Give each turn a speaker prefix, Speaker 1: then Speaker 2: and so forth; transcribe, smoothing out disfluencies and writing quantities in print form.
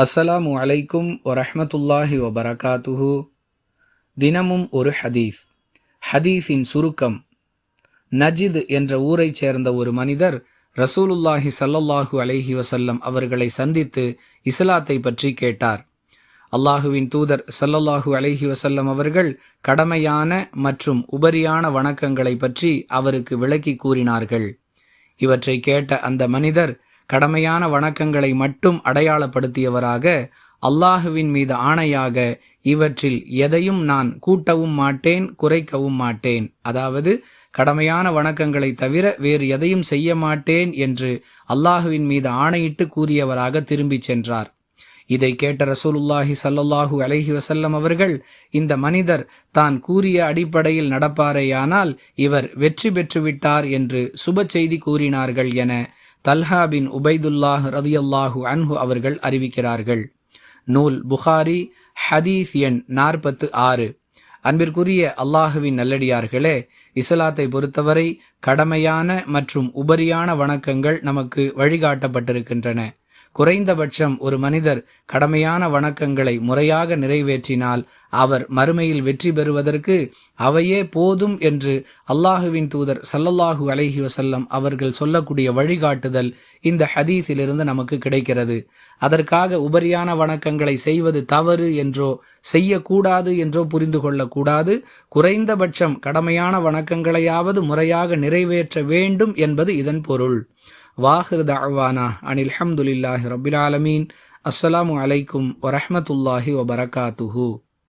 Speaker 1: அஸ்ஸலாமு அலைக்கும் வரஹ்மத்துல்லாஹி வபரகாத்துஹு. தினமும் ஒரு ஹதீஸ். ஹதீஸின் சுருக்கம். நஜித் என்ற ஊரைச் சேர்ந்த ஒரு மனிதர் ரசூலுல்லாஹி ஸல்லல்லாஹு அலைஹி வஸல்லம் அவர்களை சந்தித்து இஸ்லாத்தை பற்றி கேட்டார். அல்லாஹுவின் தூதர் ஸல்லல்லாஹு அலைஹி வஸல்லம் அவர்கள் கடமையான மற்றும் உபரியான வணக்கங்களை பற்றி அவருக்கு விளக்கி கூறினார்கள். இவற்றை கேட்ட அந்த மனிதர் கடமையான வணக்கங்களை மட்டும் அடையாளப்படுத்தியவராக, அல்லாஹுவின் மீது ஆணையாக இவற்றில் எதையும் நான் கூட்டவும் மாட்டேன், குறைக்கவும் மாட்டேன், அதாவது கடமையான வணக்கங்களை தவிர வேறு எதையும் செய்ய மாட்டேன் என்று அல்லாஹுவின் மீது ஆணையிட்டு கூறியவராக திரும்பிச் சென்றார். இதை கேட்ட ரசூலுல்லாஹி ஸல்லல்லாஹு அலைஹி வஸல்லம் அவர்கள், இந்த மனிதர் தான் கூறிய அடிப்படையில் நடப்பாரேயானால் இவர் வெற்றி பெற்றுவிட்டார் என்று சுப செய்தி கூறினார்கள் என தல்ஹா பின் உபைதுல்லாஹ் ரதியல்லாஹு அன்ஹு அவர்கள் அறிவிக்கிறார்கள். நூல் புகாரி, ஹதீஸ் எண் 46. அன்பிற்குரிய அல்லாஹுவின் நல்லடியார்களே, இஸ்லாத்தை பொறுத்தவரை கடமையான மற்றும் உபரியான வணக்கங்கள் நமக்கு வழிகாட்டப்பட்டிருக்கின்றன. குறைந்தபட்சம் ஒரு மனிதர் கடமையான வணக்கங்களை முறையாக நிறைவேற்றினால் அவர் மறுமையில் வெற்றி பெறுவதற்கு அவையே போதும் என்று அல்லாஹுவின் தூதர் ஸல்லல்லாஹு அலைஹி வஸல்லம் அவர்கள் சொல்லக்கூடிய வழிகாட்டுதல் இந்த ஹதீஸிலிருந்து நமக்கு கிடைக்கிறது. அதற்காக உபரியான வணக்கங்களை செய்வது தவறு என்றோ செய்யக்கூடாது என்றோ புரிந்து கொள்ளக்கூடாது. குறைந்தபட்சம் கடமையான வணக்கங்களையாவது முறையாக நிறைவேற்ற வேண்டும் என்பது இதன் பொருள். வாஹிர் தஅவானா அனில் ஹம்துலில்லாஹி ரப்பில் ஆலமீன். அஸ்ஸலாமு அலைக்கும் வரஹ்மத்துல்லாஹி வபரகாத்துஹு.